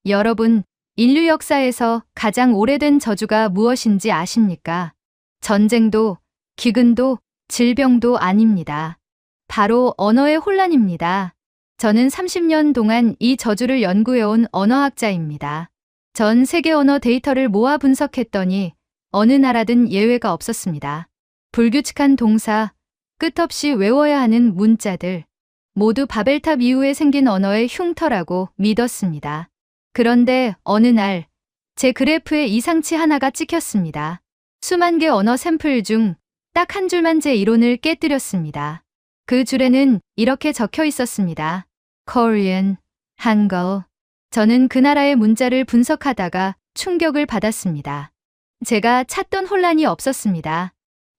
여러분, 인류 역사에서 가장 오래된 저주가 무엇인지 아십니까? 전쟁도, 기근도, 질병도 아닙니다. 바로 언어의 혼란입니다. 저는 30년 동안 이 저주를 연구해온 언어학자입니다. 전 세계 언어 데이터를 모아 분석했더니 어느 나라든 예외가 없었습니다. 불규칙한 동사, 끝없이 외워야 하는 문자들, 모두 바벨탑 이후에 생긴 언어의 흉터라고 믿었습니다. 그런데 어느 날 제 그래프에 이상치 하나가 찍혔습니다. 수만 개 언어 샘플 중 딱 한 줄만 제 이론을 깨뜨렸습니다. 그 줄에는 이렇게 적혀 있었습니다. Korean, 한글. 저는 그 나라의 문자를 분석하다가 충격을 받았습니다. 제가 찾던 혼란이 없었습니다.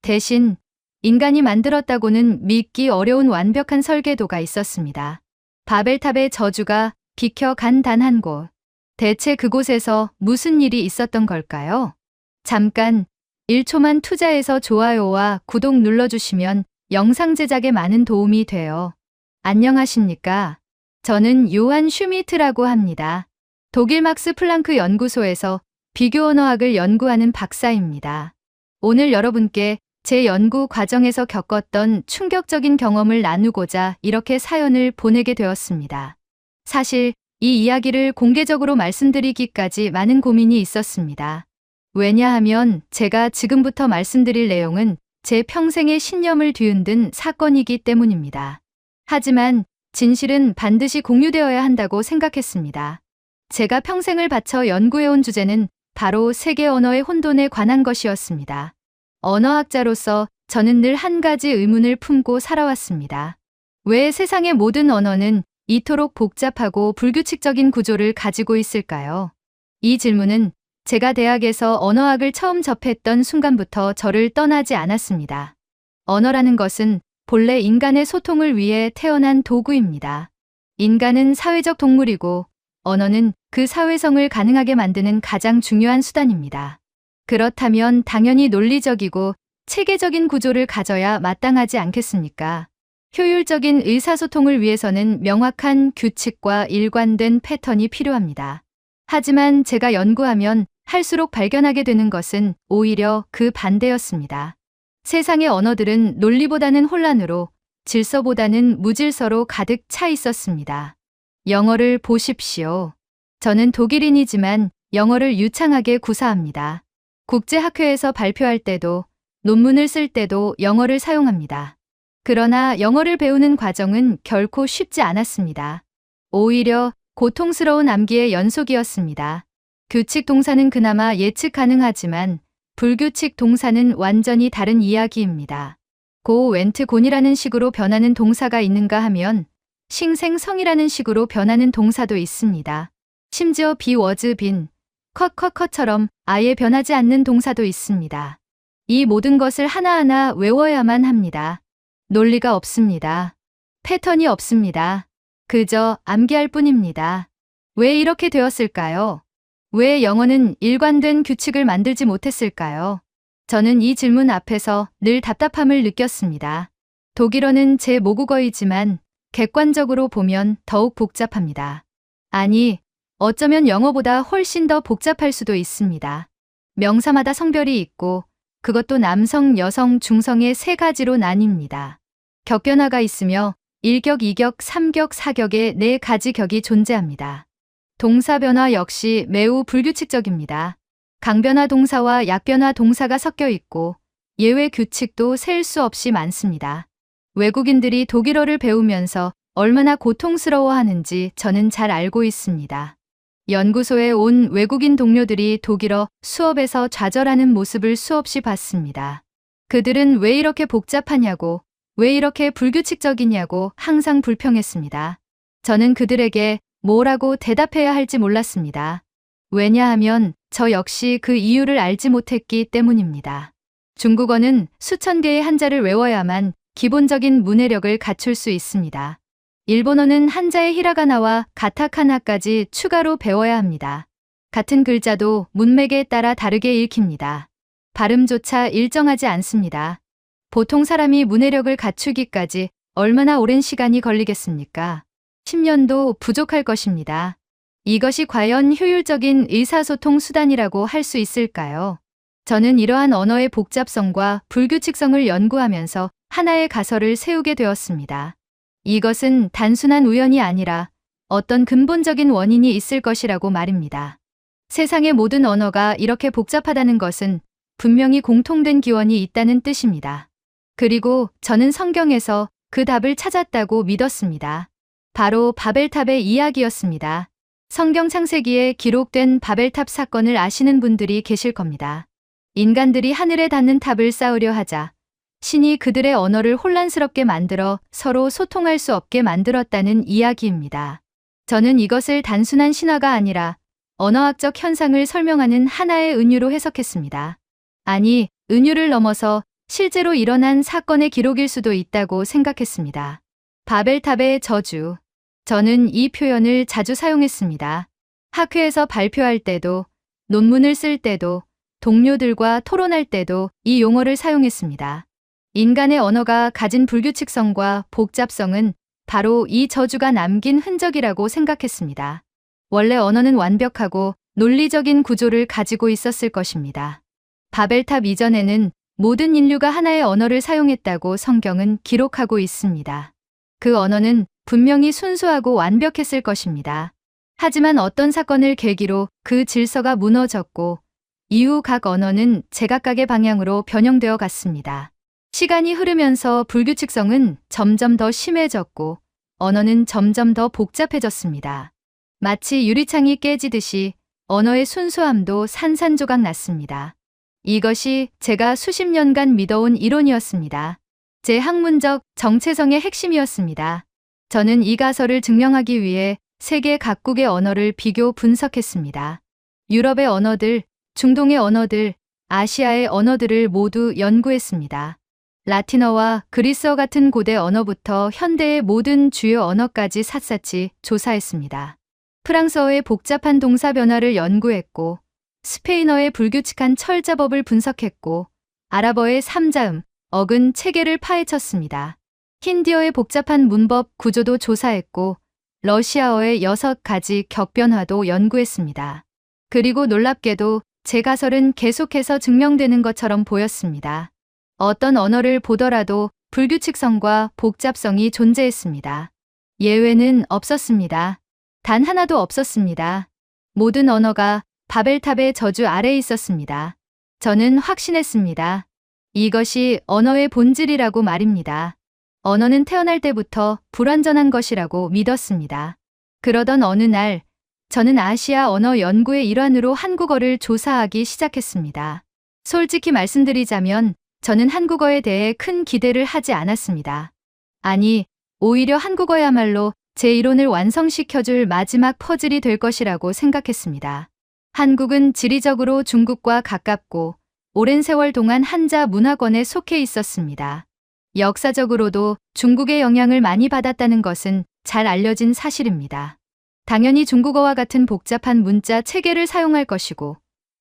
대신 인간이 만들었다고는 믿기 어려운 완벽한 설계도가 있었습니다. 바벨탑의 저주가 비켜간 단 한 곳. 대체 그곳에서 무슨 일이 있었던 걸까요? 잠깐 1초만 투자해서 좋아요와 구독 눌러주시면 영상 제작에 많은 도움이 돼요. 안녕하십니까? 저는 요한 슈미트라고 합니다. 독일 막스 플랑크 연구소에서 비교 언어학을 연구하는 박사입니다. 오늘 여러분께 제 연구 과정에서 겪었던 충격적인 경험을 나누고자 이렇게 사연을 보내게 되었습니다. 사실 이 이야기를 공개적으로 말씀드리기까지 많은 고민이 있었습니다. 왜냐하면 제가 지금부터 말씀드릴 내용은 제 평생의 신념을 뒤흔든 사건이기 때문입니다. 하지만 진실은 반드시 공유되어야 한다고 생각했습니다. 제가 평생을 바쳐 연구해온 주제는 바로 세계 언어의 혼돈에 관한 것이었습니다. 언어학자로서 저는 늘 한 가지 의문을 품고 살아왔습니다. 왜 세상의 모든 언어는 이토록 복잡하고 불규칙적인 구조를 가지고 있을까요? 이 질문은 제가 대학에서 언어학을 처음 접했던 순간부터 저를 떠나지 않았습니다. 언어라는 것은 본래 인간의 소통을 위해 태어난 도구입니다. 인간은 사회적 동물이고 언어는 그 사회성을 가능하게 만드는 가장 중요한 수단입니다. 그렇다면 당연히 논리적이고 체계적인 구조를 가져야 마땅하지 않겠습니까? 효율적인 의사소통을 위해서는 명확한 규칙과 일관된 패턴이 필요합니다. 하지만 제가 연구하면 할수록 발견하게 되는 것은 오히려 그 반대였습니다. 세상의 언어들은 논리보다는 혼란으로, 질서보다는 무질서로 가득 차 있었습니다. 영어를 보십시오. 저는 독일인이지만 영어를 유창하게 구사합니다. 국제학회에서 발표할 때도, 논문을 쓸 때도 영어를 사용합니다. 그러나 영어를 배우는 과정은 결코 쉽지 않았습니다. 오히려 고통스러운 암기의 연속이었습니다. 규칙 동사는 그나마 예측 가능하지만 불규칙 동사는 완전히 다른 이야기입니다. go, went, gone이라는 식으로 변하는 동사가 있는가 하면 싱생성이라는 식으로 변하는 동사도 있습니다. 심지어 be, was, been, 컷처럼 아예 변하지 않는 동사도 있습니다. 이 모든 것을 하나하나 외워야만 합니다. 논리가 없습니다. 패턴이 없습니다. 그저 암기할 뿐입니다. 왜 이렇게 되었을까요? 왜 영어는 일관된 규칙을 만들지 못했을까요? 저는 이 질문 앞에서 늘 답답함을 느꼈습니다. 독일어는 제 모국어이지만 객관적으로 보면 더욱 복잡합니다. 아니, 어쩌면 영어보다 훨씬 더 복잡할 수도 있습니다. 명사마다 성별이 있고 그것도 남성, 여성, 중성의 세 가지로 나뉩니다. 격변화가 있으며 1격, 2격, 3격, 4격의 네 가지 격이 존재합니다. 동사 변화 역시 매우 불규칙적입니다. 강변화 동사와 약변화 동사가 섞여 있고 예외 규칙도 셀 수 없이 많습니다. 외국인들이 독일어를 배우면서 얼마나 고통스러워하는지 저는 잘 알고 있습니다. 연구소에 온 외국인 동료들이 독일어 수업에서 좌절하는 모습을 수없이 봤습니다. 그들은 왜 이렇게 복잡하냐고, 왜 이렇게 불규칙적이냐고 항상 불평했습니다. 저는 그들에게 뭐라고 대답해야 할지 몰랐습니다. 왜냐하면 저 역시 그 이유를 알지 못했기 때문입니다. 중국어는 수천 개의 한자를 외워야만 기본적인 문해력을 갖출 수 있습니다. 일본어는 한자의 히라가나와 가타카나까지 추가로 배워야 합니다. 같은 글자도 문맥에 따라 다르게 읽힙니다. 발음조차 일정하지 않습니다. 보통 사람이 문해력을 갖추기까지 얼마나 오랜 시간이 걸리겠습니까? 10년도 부족할 것입니다. 이것이 과연 효율적인 의사소통 수단이라고 할 수 있을까요? 저는 이러한 언어의 복잡성과 불규칙성을 연구하면서 하나의 가설을 세우게 되었습니다. 이것은 단순한 우연이 아니라 어떤 근본적인 원인이 있을 것이라고 말입니다. 세상의 모든 언어가 이렇게 복잡하다는 것은 분명히 공통된 기원이 있다는 뜻입니다. 그리고 저는 성경에서 그 답을 찾았다고 믿었습니다. 바로 바벨탑의 이야기였습니다. 성경 창세기에 기록된 바벨탑 사건을 아시는 분들이 계실 겁니다. 인간들이 하늘에 닿는 탑을 쌓으려 하자 신이 그들의 언어를 혼란스럽게 만들어 서로 소통할 수 없게 만들었다는 이야기입니다. 저는 이것을 단순한 신화가 아니라 언어학적 현상을 설명하는 하나의 은유로 해석했습니다. 아니, 은유를 넘어서 실제로 일어난 사건의 기록일 수도 있다고 생각했습니다. 바벨탑의 저주. 저는 이 표현을 자주 사용했습니다. 학회에서 발표할 때도, 논문을 쓸 때도, 동료들과 토론할 때도 이 용어를 사용했습니다. 인간의 언어가 가진 불규칙성과 복잡성은 바로 이 저주가 남긴 흔적이라고 생각했습니다. 원래 언어는 완벽하고 논리적인 구조를 가지고 있었을 것입니다. 바벨탑 이전에는 모든 인류가 하나의 언어를 사용했다고 성경은 기록하고 있습니다. 그 언어는 분명히 순수하고 완벽했을 것입니다. 하지만 어떤 사건을 계기로 그 질서가 무너졌고 이후 각 언어는 제각각의 방향으로 변형되어 갔습니다. 시간이 흐르면서 불규칙성은 점점 더 심해졌고 언어는 점점 더 복잡해졌습니다. 마치 유리창이 깨지듯이 언어의 순수함도 산산조각 났습니다. 이것이 제가 수십 년간 믿어온 이론이었습니다. 제 학문적 정체성의 핵심이었습니다. 저는 이 가설을 증명하기 위해 세계 각국의 언어를 비교 분석했습니다. 유럽의 언어들, 중동의 언어들, 아시아의 언어들을 모두 연구했습니다. 라틴어와 그리스어 같은 고대 언어부터 현대의 모든 주요 언어까지 샅샅이 조사했습니다. 프랑스어의 복잡한 동사 변화를 연구했고, 스페인어의 불규칙한 철자법을 분석했고, 아랍어의 삼자음, 어근 체계를 파헤쳤습니다. 힌디어의 복잡한 문법 구조도 조사했고, 러시아어의 6가지 격변화도 연구했습니다. 그리고 놀랍게도 제 가설은 계속해서 증명되는 것처럼 보였습니다. 어떤 언어를 보더라도 불규칙성과 복잡성이 존재했습니다. 예외는 없었습니다. 단 하나도 없었습니다. 모든 언어가 바벨탑의 저주 아래에 있었습니다. 저는 확신했습니다. 이것이 언어의 본질이라고 말입니다. 언어는 태어날 때부터 불완전한 것이라고 믿었습니다. 그러던 어느 날, 저는 아시아 언어 연구의 일환으로 한국어를 조사하기 시작했습니다. 솔직히 말씀드리자면 저는 한국어에 대해 큰 기대를 하지 않았습니다. 아니, 오히려 한국어야말로 제 이론을 완성시켜줄 마지막 퍼즐이 될 것이라고 생각했습니다. 한국은 지리적으로 중국과 가깝고 오랜 세월 동안 한자 문화권에 속해 있었습니다. 역사적으로도 중국의 영향을 많이 받았다는 것은 잘 알려진 사실입니다. 당연히 중국어와 같은 복잡한 문자 체계를 사용할 것이고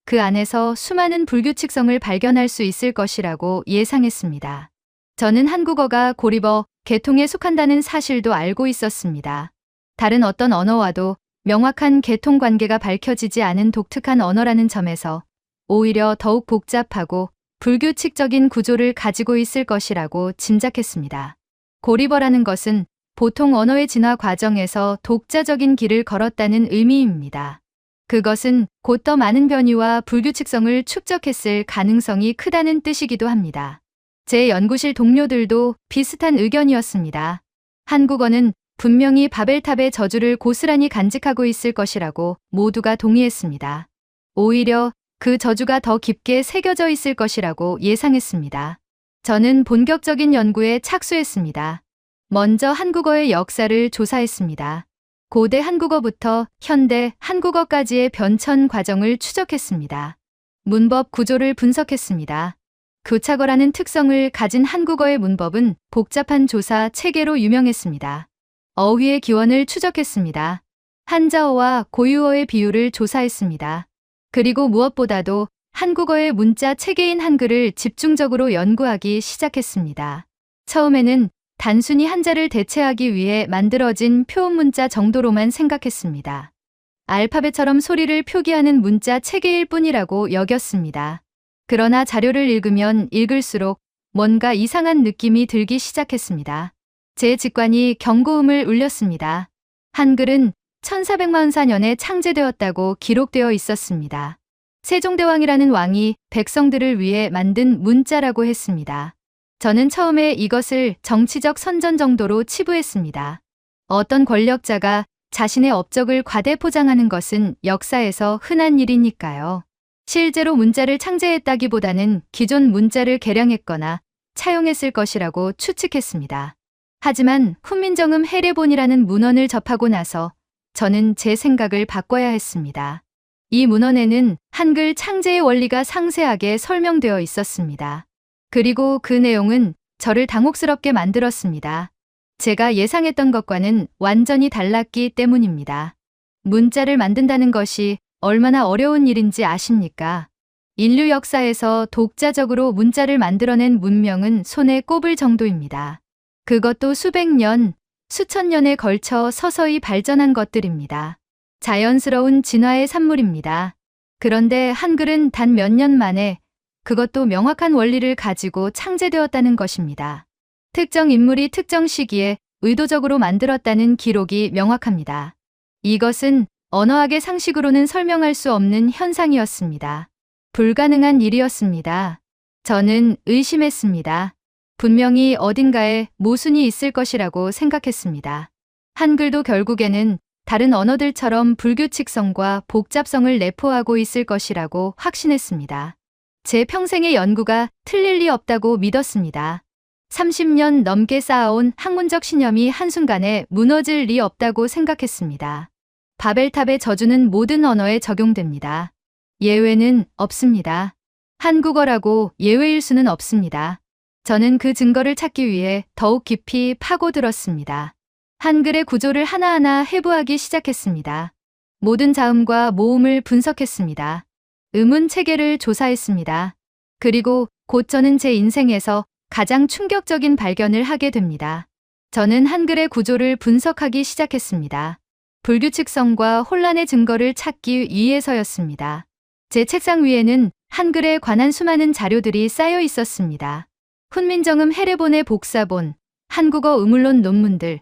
그 안에서 수많은 불규칙성을 발견할 수 있을 것이라고 예상했습니다. 저는 한국어가 고리버 계통에 속한다는 사실도 알고 있었습니다. 다른 어떤 언어와도 명확한 계통 관계가 밝혀지지 않은 독특한 언어라는 점에서 오히려 더욱 복잡하고 불규칙적인 구조를 가지고 있을 것이라고 짐작했습니다. 고리버라는 것은 보통 언어의 진화 과정에서 독자적인 길을 걸었다는 의미입니다. 그것은 곧 더 많은 변이와 불규칙성을 축적했을 가능성이 크다는 뜻이기도 합니다. 제 연구실 동료들도 비슷한 의견이었습니다. 한국어는 분명히 바벨탑의 저주를 고스란히 간직하고 있을 것이라고 모두가 동의했습니다. 오히려 그 저주가 더 깊게 새겨져 있을 것이라고 예상했습니다. 저는 본격적인 연구에 착수했습니다. 먼저 한국어의 역사를 조사했습니다. 고대 한국어부터 현대 한국어까지의 변천 과정을 추적했습니다. 문법 구조를 분석했습니다. 교차거라는 특성을 가진 한국어의 문법은 복잡한 조사 체계로 유명했습니다. 어휘의 기원을 추적했습니다. 한자어와 고유어의 비율을 조사했습니다. 그리고 무엇보다도 한국어의 문자 체계인 한글을 집중적으로 연구하기 시작했습니다. 처음에는 단순히 한자를 대체하기 위해 만들어진 표음 문자 정도로만 생각했습니다. 알파벳처럼 소리를 표기하는 문자 체계일 뿐이라고 여겼습니다. 그러나 자료를 읽으면 읽을수록 뭔가 이상한 느낌이 들기 시작했습니다. 제 직관이 경고음을 울렸습니다. 한글은 1444년에 창제되었다고 기록되어 있었습니다. 세종대왕이라는 왕이 백성들을 위해 만든 문자라고 했습니다. 저는 처음에 이것을 정치적 선전 정도로 치부했습니다. 어떤 권력자가 자신의 업적을 과대 포장하는 것은 역사에서 흔한 일이니까요. 실제로 문자를 창제했다기보다는 기존 문자를 개량했거나 차용했을 것이라고 추측했습니다. 하지만 훈민정음 해례본이라는 문헌을 접하고 나서 저는 제 생각을 바꿔야 했습니다. 이 문헌에는 한글 창제의 원리가 상세하게 설명되어 있었습니다. 그리고 그 내용은 저를 당혹스럽게 만들었습니다. 제가 예상했던 것과는 완전히 달랐기 때문입니다. 문자를 만든다는 것이 얼마나 어려운 일인지 아십니까? 인류 역사에서 독자적으로 문자를 만들어낸 문명은 손에 꼽을 정도입니다. 그것도 수백 년, 수천 년에 걸쳐 서서히 발전한 것들입니다. 자연스러운 진화의 산물입니다. 그런데 한글은 단 몇 년 만에 그것도 명확한 원리를 가지고 창제되었다는 것입니다. 특정 인물이 특정 시기에 의도적으로 만들었다는 기록이 명확합니다. 이것은 언어학의 상식으로는 설명할 수 없는 현상이었습니다. 불가능한 일이었습니다. 저는 의심했습니다. 분명히 어딘가에 모순이 있을 것이라고 생각했습니다. 한글도 결국에는 다른 언어들처럼 불규칙성과 복잡성을 내포하고 있을 것이라고 확신했습니다. 제 평생의 연구가 틀릴 리 없다고 믿었습니다. 30년 넘게 쌓아온 학문적 신념이 한순간에 무너질 리 없다고 생각했습니다. 바벨탑의 저주는 모든 언어에 적용됩니다. 예외는 없습니다. 한국어라고 예외일 수는 없습니다. 저는 그 증거를 찾기 위해 더욱 깊이 파고들었습니다. 한글의 구조를 하나하나 해부하기 시작했습니다. 모든 자음과 모음을 분석했습니다. 음운 체계를 조사했습니다. 그리고 곧 저는 제 인생에서 가장 충격적인 발견을 하게 됩니다. 저는 한글의 구조를 분석하기 시작했습니다. 불규칙성과 혼란의 증거를 찾기 위해서였습니다. 제 책상 위에는 한글에 관한 수많은 자료들이 쌓여 있었습니다. 훈민정음 해례본의 복사본, 한국어 의문론 논문들,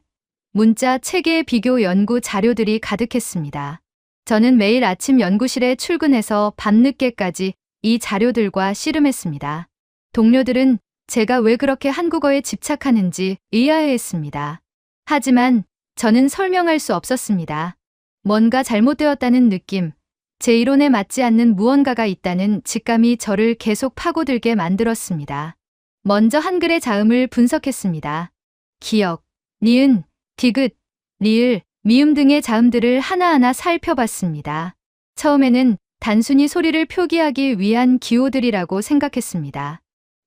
문자 체계 비교 연구 자료들이 가득했습니다. 저는 매일 아침 연구실에 출근해서 밤늦게까지 이 자료들과 씨름했습니다. 동료들은 제가 왜 그렇게 한국어에 집착하는지 의아해했습니다. 하지만 저는 설명할 수 없었습니다. 뭔가 잘못되었다는 느낌, 제 이론에 맞지 않는 무언가가 있다는 직감이 저를 계속 파고들게 만들었습니다. 먼저 한글의 자음을 분석했습니다. 기역, 니은, 디귿, 리을, 미음 등의 자음들을 하나하나 살펴봤습니다. 처음에는 단순히 소리를 표기하기 위한 기호들이라고 생각했습니다.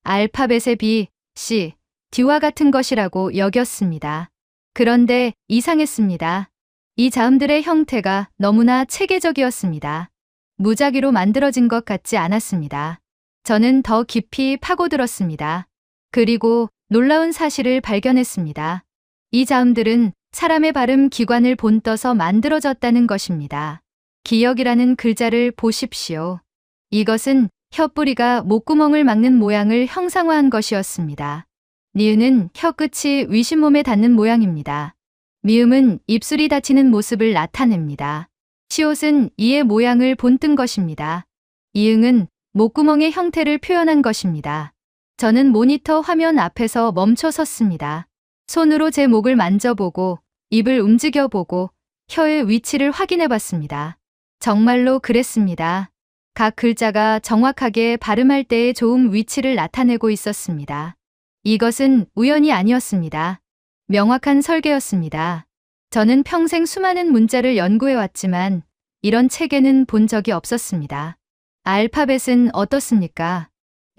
알파벳의 B, C, D와 같은 것이라고 여겼습니다. 그런데 이상했습니다. 이 자음들의 형태가 너무나 체계적이었습니다. 무작위로 만들어진 것 같지 않았습니다. 저는 더 깊이 파고들었습니다. 그리고 놀라운 사실을 발견했습니다. 이 자음들은 사람의 발음 기관을 본떠서 만들어졌다는 것입니다. 기역이라는 글자를 보십시오. 이것은 혀뿌리가 목구멍을 막는 모양을 형상화한 것이었습니다. 니은은 혀끝이 위신몸에 닿는 모양입니다. 미음은 입술이 닫히는 모습을 나타냅니다. 시옷은 이의 모양을 본뜬 것입니다. 이응은 목구멍의 형태를 표현한 것입니다. 저는 모니터 화면 앞에서 멈춰 섰습니다. 손으로 제 목을 만져보고 입을 움직여보고 혀의 위치를 확인해봤습니다. 정말로 그랬습니다. 각 글자가 정확하게 발음할 때의 조음 위치를 나타내고 있었습니다. 이것은 우연이 아니었습니다. 명확한 설계였습니다. 저는 평생 수많은 문자를 연구해왔지만 이런 체계는 본 적이 없었습니다. 알파벳은 어떻습니까?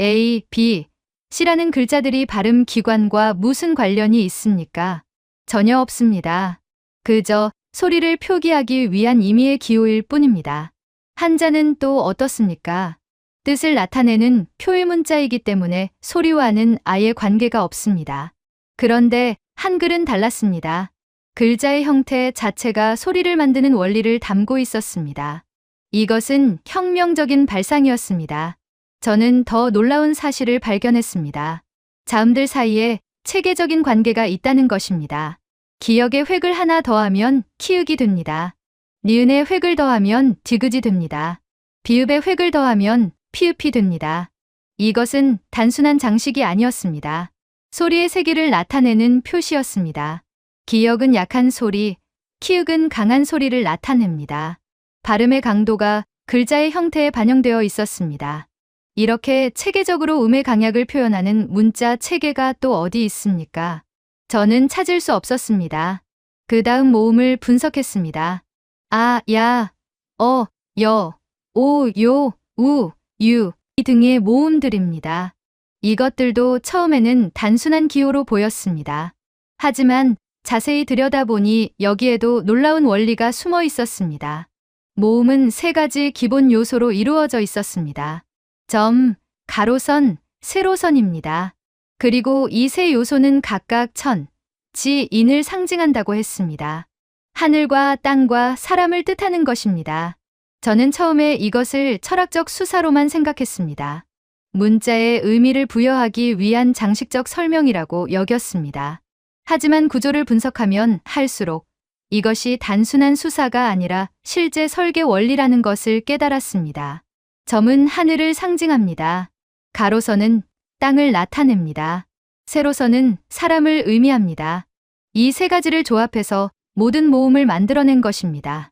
A, B, C라는 글자들이 발음 기관과 무슨 관련이 있습니까? 전혀 없습니다. 그저 소리를 표기하기 위한 임의의 기호일 뿐입니다. 한자는 또 어떻습니까? 뜻을 나타내는 표의 문자이기 때문에 소리와는 아예 관계가 없습니다. 그런데 한글은 달랐습니다. 글자의 형태 자체가 소리를 만드는 원리를 담고 있었습니다. 이것은 혁명적인 발상이었습니다. 저는 더 놀라운 사실을 발견했습니다. 자음들 사이에 체계적인 관계가 있다는 것입니다. 기역에 획을 하나 더하면 키읔이 됩니다. 니은에 획을 더하면 디귿이 됩니다. 비읍에 획을 더하면 피읍이 됩니다. 이것은 단순한 장식이 아니었습니다. 소리의 세기를 나타내는 표시였습니다. 기역은 약한 소리, 키읔은 강한 소리를 나타냅니다. 발음의 강도가 글자의 형태에 반영되어 있었습니다. 이렇게 체계적으로 음의 강약을 표현하는 문자 체계가 또 어디 있습니까? 저는 찾을 수 없었습니다. 그 다음 모음을 분석했습니다. 아, 야, 여, 오, 요, 우, 유 등의 모음들입니다. 이것들도 처음에는 단순한 기호로 보였습니다. 하지만 자세히 들여다보니 여기에도 놀라운 원리가 숨어 있었습니다. 모음은 세 가지 기본 요소로 이루어져 있었습니다. 점, 가로선, 세로선입니다. 그리고 이 세 요소는 각각 천, 지, 인을 상징한다고 했습니다. 하늘과 땅과 사람을 뜻하는 것입니다. 저는 처음에 이것을 철학적 수사로만 생각했습니다. 문자에 의미를 부여하기 위한 장식적 설명이라고 여겼습니다. 하지만 구조를 분석하면 할수록 이것이 단순한 수사가 아니라 실제 설계 원리라는 것을 깨달았습니다. 점은 하늘을 상징합니다. 가로선은 땅을 나타냅니다. 세로선은 사람을 의미합니다. 이 세 가지를 조합해서 모든 모음을 만들어낸 것입니다.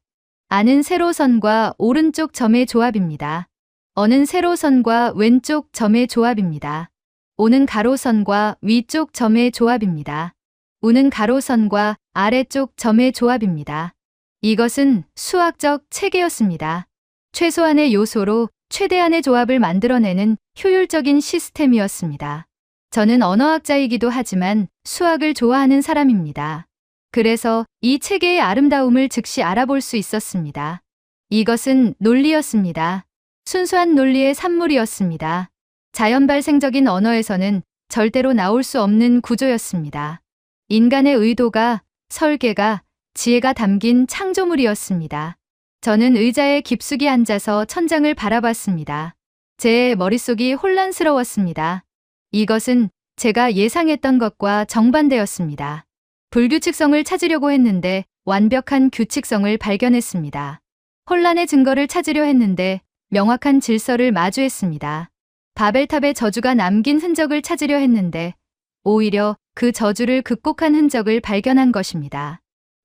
아는 세로선과 오른쪽 점의 조합입니다. 어는 세로선과 왼쪽 점의 조합입니다. 오는 가로선과 위쪽 점의 조합입니다. 우는 가로선과 아래쪽 점의 조합입니다. 이것은 수학적 체계였습니다. 최소한의 요소로 최대한의 조합을 만들어내는 효율적인 시스템이었습니다. 저는 언어학자이기도 하지만 수학을 좋아하는 사람입니다. 그래서 이 체계의 아름다움을 즉시 알아볼 수 있었습니다. 이것은 논리였습니다. 순수한 논리의 산물이었습니다. 자연발생적인 언어에서는 절대로 나올 수 없는 구조였습니다. 인간의 의도가, 설계가, 지혜가 담긴 창조물이었습니다. 저는 의자에 깊숙이 앉아서 천장을 바라봤습니다. 제 머릿속이 혼란스러웠습니다. 이것은 제가 예상했던 것과 정반대였습니다. 불규칙성을 찾으려고 했는데 완벽한 규칙성을 발견했습니다. 혼란의 증거를 찾으려 했는데 명확한 질서를 마주했습니다. 바벨탑의 저주가 남긴 흔적을 찾으려 했는데 오히려 그 저주를 극복한 흔적을 발견한 것입니다.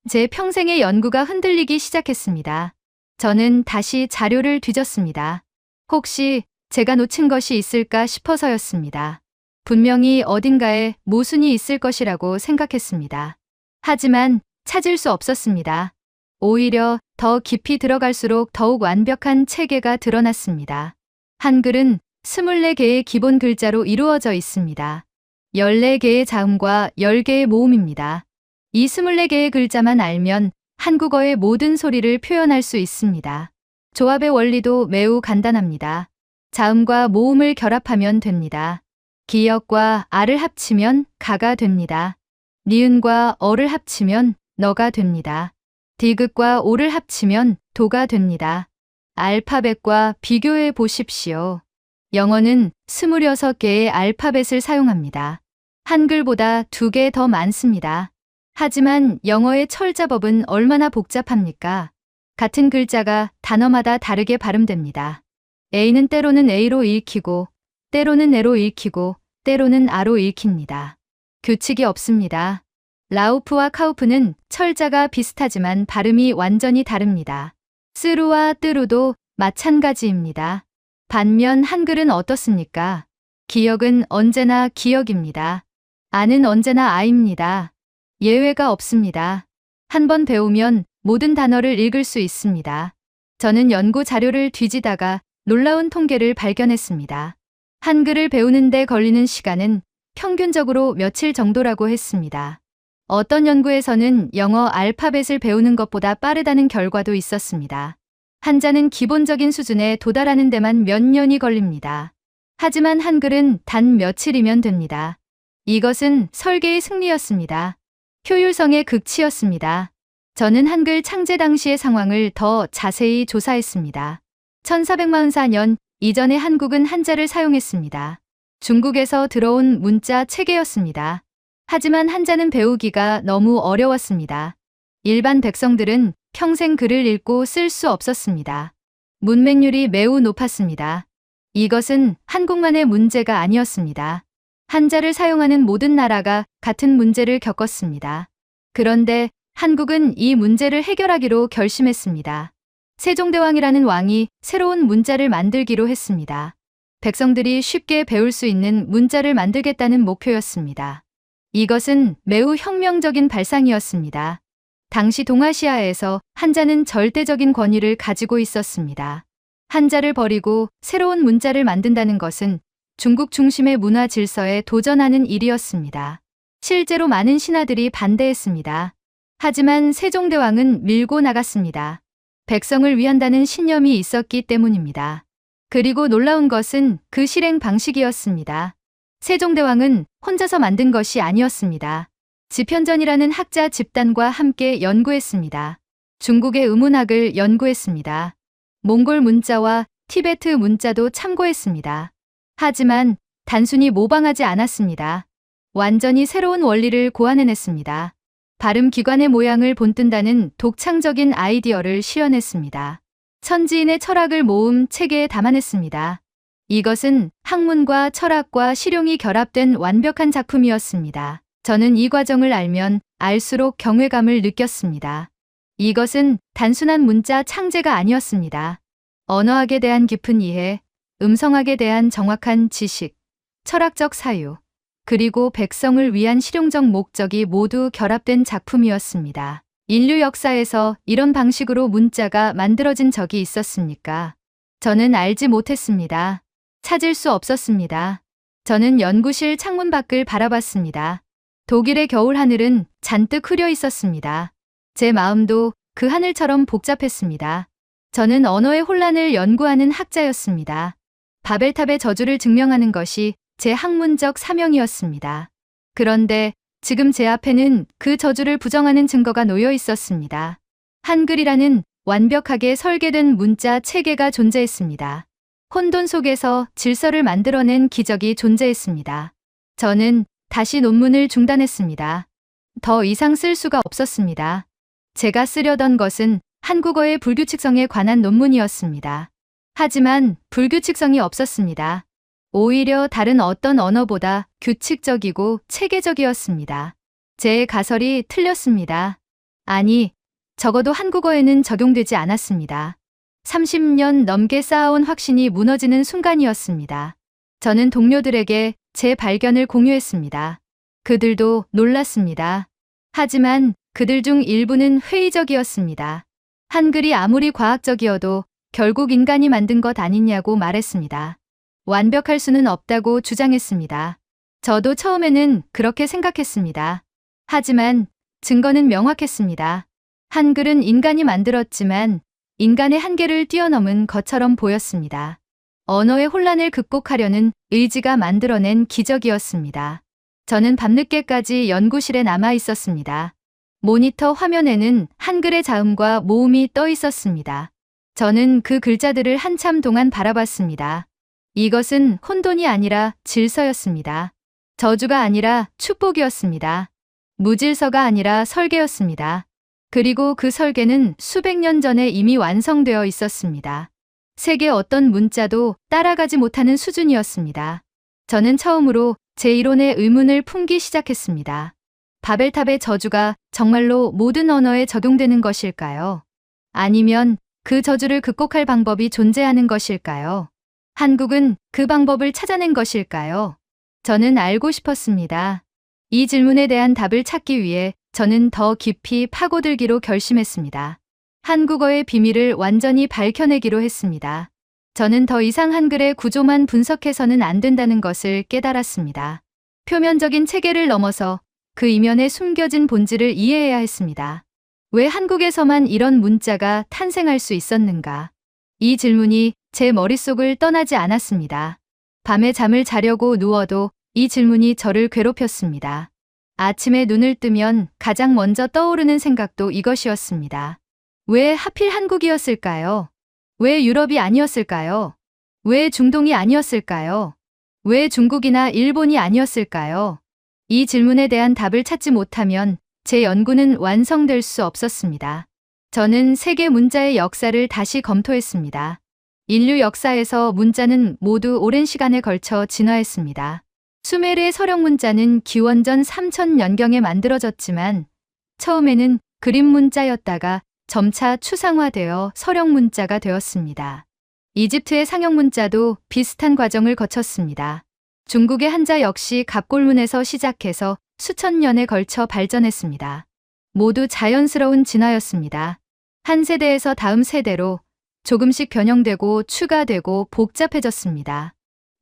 제 평생의 연구가 흔들리기 시작했습니다. 저는 다시 자료를 뒤졌습니다. 혹시 제가 놓친 것이 있을까 싶어서였습니다. 분명히 어딘가에 모순이 있을 것이라고 생각했습니다. 하지만 찾을 수 없었습니다. 오히려 더 깊이 들어갈수록 더욱 완벽한 체계가 드러났습니다. 한글은 24개의 기본 글자로 이루어져 있습니다. 14개의 자음과 10개의 모음입니다. 이 24개의 글자만 알면 한국어의 모든 소리를 표현할 수 있습니다. 조합의 원리도 매우 간단합니다. 자음과 모음을 결합하면 됩니다. 기역과 아를 합치면 가가 됩니다. 니은과 어를 합치면 너가 됩니다. 디귿과 오를 합치면 도가 됩니다. 알파벳과 비교해 보십시오. 영어는 26개의 알파벳을 사용합니다. 한글보다 2개 더 많습니다. 하지만 영어의 철자법은 얼마나 복잡합니까? 같은 글자가 단어마다 다르게 발음됩니다. A는 때로는 A로 읽히고, 때로는 E로 읽히고, 때로는 A로 읽힙니다. 규칙이 없습니다. 라우프와 카우프는 철자가 비슷하지만 발음이 완전히 다릅니다. 쓰루와 뜨루도 마찬가지입니다. 반면 한글은 어떻습니까? 기역은 언제나 기역입니다. 아는 언제나 아입니다. 예외가 없습니다. 한 번 배우면 모든 단어를 읽을 수 있습니다. 저는 연구 자료를 뒤지다가 놀라운 통계를 발견했습니다. 한글을 배우는 데 걸리는 시간은 평균적으로 며칠 정도라고 했습니다. 어떤 연구에서는 영어 알파벳을 배우는 것보다 빠르다는 결과도 있었습니다. 한자는 기본적인 수준에 도달하는 데만 몇 년이 걸립니다. 하지만 한글은 단 며칠이면 됩니다. 이것은 설계의 승리였습니다. 효율성의 극치였습니다. 저는 한글 창제 당시의 상황을 더 자세히 조사했습니다. 1444년 이전에 한국은 한자를 사용했습니다. 중국에서 들어온 문자 체계였습니다. 하지만 한자는 배우기가 너무 어려웠습니다. 일반 백성들은 평생 글을 읽고 쓸 수 없었습니다. 문맹률이 매우 높았습니다. 이것은 한국만의 문제가 아니었습니다. 한자를 사용하는 모든 나라가 같은 문제를 겪었습니다. 그런데 한국은 이 문제를 해결하기로 결심했습니다. 세종대왕이라는 왕이 새로운 문자를 만들기로 했습니다. 백성들이 쉽게 배울 수 있는 문자를 만들겠다는 목표였습니다. 이것은 매우 혁명적인 발상이었습니다. 당시 동아시아에서 한자는 절대적인 권위를 가지고 있었습니다. 한자를 버리고 새로운 문자를 만든다는 것은 중국 중심의 문화 질서에 도전하는 일이었습니다. 실제로 많은 신하들이 반대했습니다. 하지만 세종대왕은 밀고 나갔습니다. 백성을 위한다는 신념이 있었기 때문입니다. 그리고 놀라운 것은 그 실행 방식이었습니다. 세종대왕은 혼자서 만든 것이 아니었습니다. 지편전이라는 학자 집단과 함께 연구했습니다. 중국의 의문학을 연구했습니다. 몽골 문자와 티베트 문자도 참고했습니다. 하지만 단순히 모방하지 않았습니다. 완전히 새로운 원리를 고안해냈습니다. 발음 기관의 모양을 본뜬다는 독창적인 아이디어를 실현했습니다. 천지인의 철학을 모음 체계에 담아냈습니다. 이것은 학문과 철학과 실용이 결합된 완벽한 작품이었습니다. 저는 이 과정을 알면 알수록 경외감을 느꼈습니다. 이것은 단순한 문자 창제가 아니었습니다. 언어학에 대한 깊은 이해, 음성학에 대한 정확한 지식, 철학적 사유, 그리고 백성을 위한 실용적 목적이 모두 결합된 작품이었습니다. 인류 역사에서 이런 방식으로 문자가 만들어진 적이 있었습니까? 저는 알지 못했습니다. 찾을 수 없었습니다. 저는 연구실 창문 밖을 바라봤습니다. 독일의 겨울 하늘은 잔뜩 흐려 있었습니다. 제 마음도 그 하늘처럼 복잡했습니다. 저는 언어의 혼란을 연구하는 학자였습니다. 바벨탑의 저주를 증명하는 것이 제 학문적 사명이었습니다. 그런데 지금 제 앞에는 그 저주를 부정하는 증거가 놓여 있었습니다. 한글이라는 완벽하게 설계된 문자 체계가 존재했습니다. 혼돈 속에서 질서를 만들어낸 기적이 존재했습니다. 저는 다시 논문을 중단했습니다. 더 이상 쓸 수가 없었습니다. 제가 쓰려던 것은 한국어의 불규칙성에 관한 논문이었습니다. 하지만 불규칙성이 없었습니다. 오히려 다른 어떤 언어보다 규칙적이고 체계적이었습니다. 제 가설이 틀렸습니다. 아니, 적어도 한국어에는 적용되지 않았습니다. 30년 넘게 쌓아온 확신이 무너지는 순간이었습니다. 저는 동료들에게 제 발견을 공유했습니다. 그들도 놀랐습니다. 하지만 그들 중 일부는 회의적이었습니다. 한글이 아무리 과학적이어도 결국 인간이 만든 것 아니냐고 말했습니다. 완벽할 수는 없다고 주장했습니다. 저도 처음에는 그렇게 생각했습니다. 하지만 증거는 명확했습니다. 한글은 인간이 만들었지만 인간의 한계를 뛰어넘은 것처럼 보였습니다. 언어의 혼란을 극복하려는 의지가 만들어낸 기적이었습니다. 저는 밤늦게까지 연구실에 남아 있었습니다. 모니터 화면에는 한글의 자음과 모음이 떠 있었습니다. 저는 그 글자들을 한참 동안 바라봤습니다. 이것은 혼돈이 아니라 질서였습니다. 저주가 아니라 축복이었습니다. 무질서가 아니라 설계였습니다. 그리고 그 설계는 수백 년 전에 이미 완성되어 있었습니다. 세계 어떤 문자도 따라가지 못하는 수준이었습니다. 저는 처음으로 제 이론의 의문을 품기 시작했습니다. 바벨탑의 저주가 정말로 모든 언어에 적용되는 것일까요? 아니면 그 저주를 극복할 방법이 존재하는 것일까요? 한국은 그 방법을 찾아낸 것일까요? 저는 알고 싶었습니다. 이 질문에 대한 답을 찾기 위해 저는 더 깊이 파고들기로 결심했습니다. 한국어의 비밀을 완전히 밝혀내기로 했습니다. 저는 더 이상 한글의 구조만 분석해서는 안 된다는 것을 깨달았습니다. 표면적인 체계를 넘어서 그 이면에 숨겨진 본질을 이해해야 했습니다. 왜 한국에서만 이런 문자가 탄생할 수 있었는가? 이 질문이 제 머릿속을 떠나지 않았습니다. 밤에 잠을 자려고 누워도 이 질문이 저를 괴롭혔습니다. 아침에 눈을 뜨면 가장 먼저 떠오르는 생각도 이것이었습니다. 왜 하필 한국이었을까요? 왜 유럽이 아니었을까요? 왜 중동이 아니었을까요? 왜 중국이나 일본이 아니었을까요? 이 질문에 대한 답을 찾지 못하면 제 연구는 완성될 수 없었습니다. 저는 세계 문자의 역사를 다시 검토했습니다. 인류 역사에서 문자는 모두 오랜 시간에 걸쳐 진화했습니다. 수메르의 서령 문자는 기원전 3000년경에 만들어졌지만 처음에는 그림 문자였다가 점차 추상화되어 서령 문자가 되었습니다. 이집트의 상형 문자도 비슷한 과정을 거쳤습니다. 중국의 한자 역시 갑골문에서 시작해서 수천 년에 걸쳐 발전했습니다. 모두 자연스러운 진화였습니다. 한 세대에서 다음 세대로 조금씩 변형되고 추가되고 복잡해졌습니다.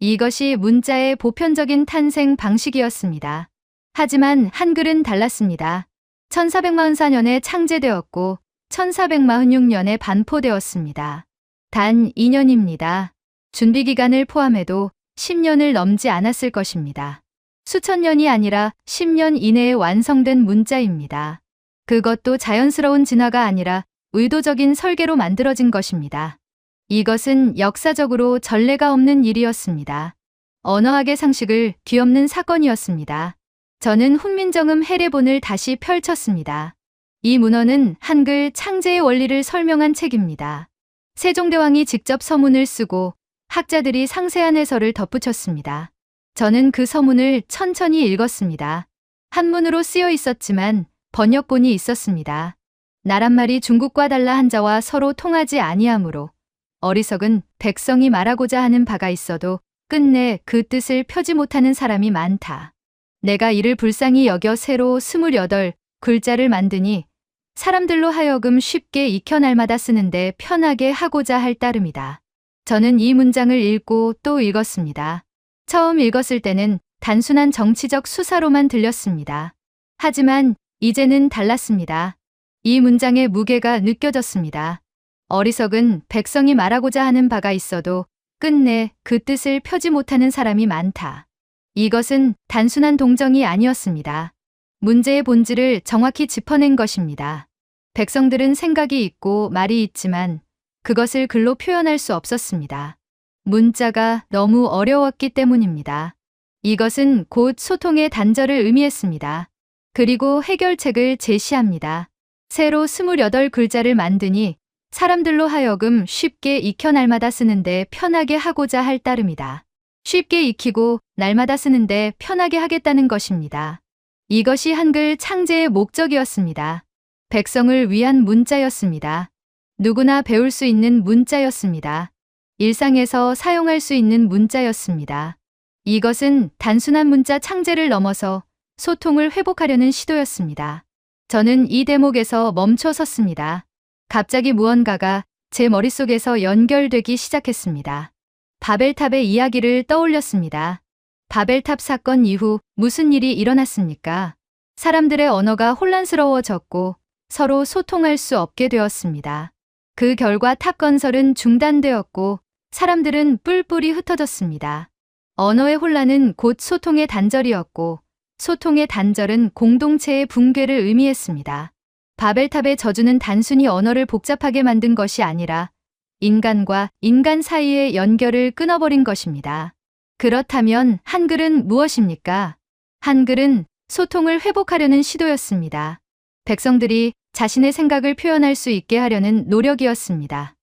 이것이 문자의 보편적인 탄생 방식이었습니다. 하지만 한글은 달랐습니다. 1444년에 창제되었고 1446년에 반포되었습니다. 단 2년입니다. 준비 기간을 포함해도 10년을 넘지 않았을 것입니다. 수천 년이 아니라 10년 이내에 완성된 문자입니다. 그것도 자연스러운 진화가 아니라 의도적인 설계로 만들어진 것입니다. 이것은 역사적으로 전례가 없는 일이었습니다. 언어학의 상식을 뒤엎는 사건이었습니다. 저는 훈민정음 해례본을 다시 펼쳤습니다. 이 문헌은 한글 창제의 원리를 설명한 책입니다. 세종대왕이 직접 서문을 쓰고 학자들이 상세한 해설을 덧붙였습니다. 저는 그 서문을 천천히 읽었습니다. 한문으로 쓰여 있었지만 번역본이 있었습니다. 나란말이 중국과 달라 한자와 서로 통하지 아니하므로 어리석은 백성이 말하고자 하는 바가 있어도 끝내 그 뜻을 펴지 못하는 사람이 많다. 내가 이를 불쌍히 여겨 새로 28 글자를 만드니 사람들로 하여금 쉽게 익혀 날마다 쓰는데 편하게 하고자 할 따름이다. 저는 이 문장을 읽고 또 읽었습니다. 처음 읽었을 때는 단순한 정치적 수사로만 들렸습니다. 하지만 이제는 달랐습니다. 이 문장의 무게가 느껴졌습니다. 어리석은 백성이 말하고자 하는 바가 있어도 끝내 그 뜻을 펴지 못하는 사람이 많다. 이것은 단순한 동정이 아니었습니다. 문제의 본질을 정확히 짚어낸 것입니다. 백성들은 생각이 있고 말이 있지만 그것을 글로 표현할 수 없었습니다. 문자가 너무 어려웠기 때문입니다. 이것은 곧 소통의 단절을 의미했습니다. 그리고 해결책을 제시합니다. 새로 28 글자를 만드니 사람들로 하여금 쉽게 익혀 날마다 쓰는데 편하게 하고자 할 따름이다. 쉽게 익히고 날마다 쓰는데 편하게 하겠다는 것입니다. 이것이 한글 창제의 목적이었습니다. 백성을 위한 문자였습니다. 누구나 배울 수 있는 문자였습니다. 일상에서 사용할 수 있는 문자였습니다. 이것은 단순한 문자 창제를 넘어서 소통을 회복하려는 시도였습니다. 저는 이 대목에서 멈춰 섰습니다. 갑자기 무언가가 제 머릿속에서 연결되기 시작했습니다. 바벨탑의 이야기를 떠올렸습니다. 바벨탑 사건 이후 무슨 일이 일어났습니까? 사람들의 언어가 혼란스러워졌고 서로 소통할 수 없게 되었습니다. 그 결과 탑 건설은 중단되었고 사람들은 뿔뿔이 흩어졌습니다. 언어의 혼란은 곧 소통의 단절이었고 소통의 단절은 공동체의 붕괴를 의미했습니다. 바벨탑의 저주는 단순히 언어를 복잡하게 만든 것이 아니라 인간과 인간 사이의 연결을 끊어버린 것입니다. 그렇다면 한글은 무엇입니까? 한글은 소통을 회복하려는 시도였습니다. 백성들이 자신의 생각을 표현할 수 있게 하려는 노력이었습니다.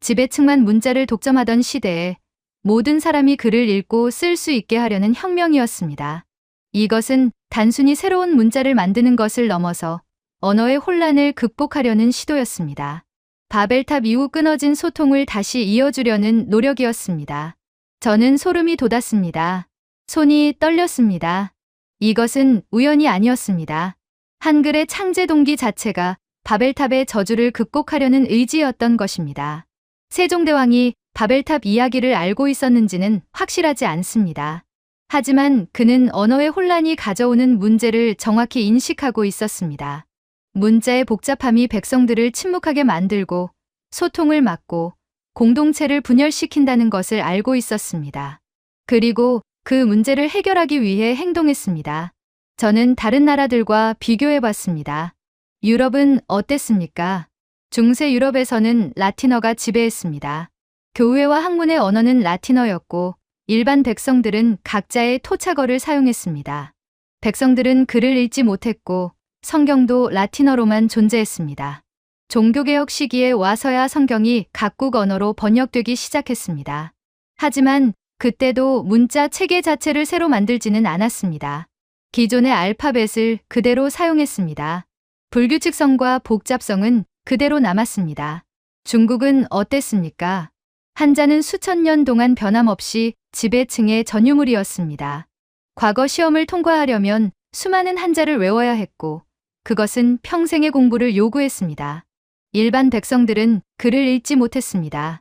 지배층만 문자를 독점하던 시대에 모든 사람이 글을 읽고 쓸 수 있게 하려는 혁명이었습니다. 이것은 단순히 새로운 문자를 만드는 것을 넘어서 언어의 혼란을 극복하려는 시도였습니다. 바벨탑 이후 끊어진 소통을 다시 이어주려는 노력이었습니다. 저는 소름이 돋았습니다. 손이 떨렸습니다. 이것은 우연이 아니었습니다. 한글의 창제 동기 자체가 바벨탑의 저주를 극복하려는 의지였던 것입니다. 세종대왕이 바벨탑 이야기를 알고 있었는지는 확실하지 않습니다. 하지만 그는 언어의 혼란이 가져오는 문제를 정확히 인식하고 있었습니다. 문자의 복잡함이 백성들을 침묵하게 만들고 소통을 막고 공동체를 분열시킨다는 것을 알고 있었습니다. 그리고 그 문제를 해결하기 위해 행동했습니다. 저는 다른 나라들과 비교해 봤습니다. 유럽은 어땠습니까? 중세 유럽에서는 라틴어가 지배했습니다. 교회와 학문의 언어는 라틴어였고 일반 백성들은 각자의 토착어를 사용했습니다. 백성들은 글을 읽지 못했고 성경도 라틴어로만 존재했습니다. 종교개혁 시기에 와서야 성경이 각국 언어로 번역되기 시작했습니다. 하지만 그때도 문자 체계 자체를 새로 만들지는 않았습니다. 기존의 알파벳을 그대로 사용했습니다. 불규칙성과 복잡성은 그대로 남았습니다. 중국은 어땠습니까? 한자는 수천 년 동안 변함없이 지배층의 전유물이었습니다. 과거 시험을 통과하려면 수많은 한자를 외워야 했고 그것은 평생의 공부를 요구했습니다. 일반 백성들은 글을 읽지 못했습니다.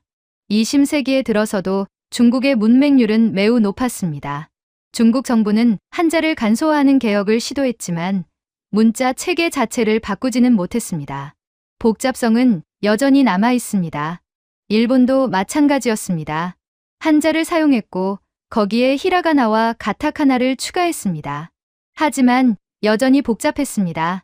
20세기에 들어서도 중국의 문맹률은 매우 높았습니다. 중국 정부는 한자를 간소화하는 개혁을 시도했지만 문자 체계 자체를 바꾸지는 못했습니다. 복잡성은 여전히 남아 있습니다. 일본도 마찬가지였습니다. 한자를 사용했고 거기에 히라가나와 가타카나를 추가했습니다. 하지만 여전히 복잡했습니다.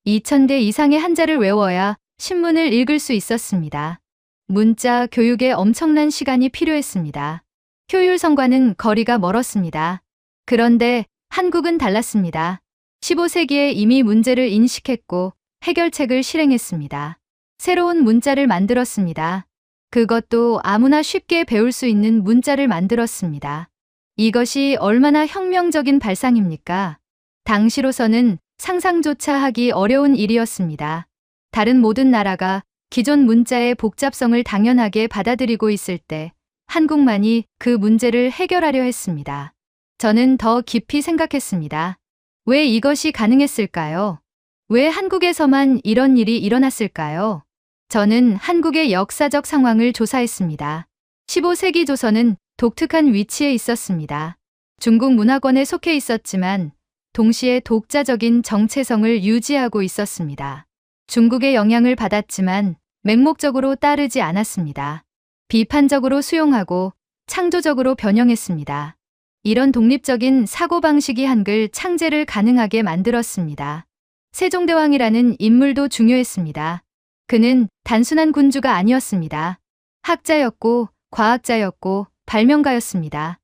2000대 이상의 한자를 외워야 신문을 읽을 수 있었습니다. 문자 교육에 엄청난 시간이 필요했습니다. 효율성과는 거리가 멀었습니다. 그런데 한국은 달랐습니다. 15세기에 이미 문제를 인식했고 해결책을 실행했습니다. 새로운 문자를 만들었습니다. 그것도 아무나 쉽게 배울 수 있는 문자를 만들었습니다. 이것이 얼마나 혁명적인 발상입니까? 당시로서는 상상조차 하기 어려운 일이었습니다. 다른 모든 나라가 기존 문자의 복잡성을 당연하게 받아들이고 있을 때 한국만이 그 문제를 해결하려 했습니다. 저는 더 깊이 생각했습니다. 왜 이것이 가능했을까요? 왜 한국에서만 이런 일이 일어났을까요? 저는 한국의 역사적 상황을 조사했습니다. 15세기 조선은 독특한 위치에 있었습니다. 중국 문화권에 속해 있었지만 동시에 독자적인 정체성을 유지하고 있었습니다. 중국의 영향을 받았지만 맹목적으로 따르지 않았습니다. 비판적으로 수용하고 창조적으로 변형했습니다. 이런 독립적인 사고방식이 한글 창제를 가능하게 만들었습니다. 세종대왕이라는 인물도 중요했습니다. 그는 단순한 군주가 아니었습니다. 학자였고 과학자였고 발명가였습니다.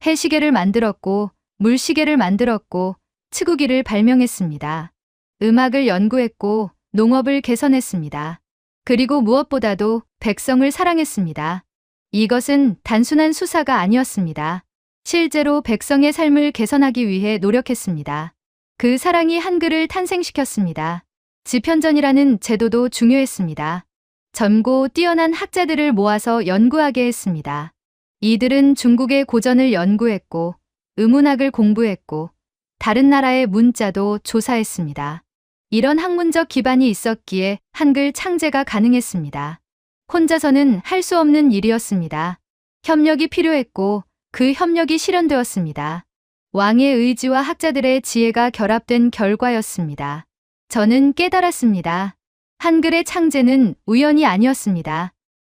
해시계를 만들었고 물시계를 만들었고 치구기를 발명했습니다. 음악을 연구했고 농업을 개선했습니다. 그리고 무엇보다도 백성을 사랑했습니다. 이것은 단순한 수사가 아니었습니다. 실제로 백성의 삶을 개선하기 위해 노력했습니다. 그 사랑이 한글을 탄생시켰습니다. 지편전이라는 제도도 중요했습니다. 젊고 뛰어난 학자들을 모아서 연구하게 했습니다. 이들은 중국의 고전을 연구했고 의문학을 공부했고 다른 나라의 문자도 조사했습니다. 이런 학문적 기반이 있었기에 한글 창제가 가능했습니다. 혼자서는 할 수 없는 일이었습니다. 협력이 필요했고 그 협력이 실현되었습니다. 왕의 의지와 학자들의 지혜가 결합된 결과였습니다. 저는 깨달았습니다. 한글의 창제는 우연이 아니었습니다.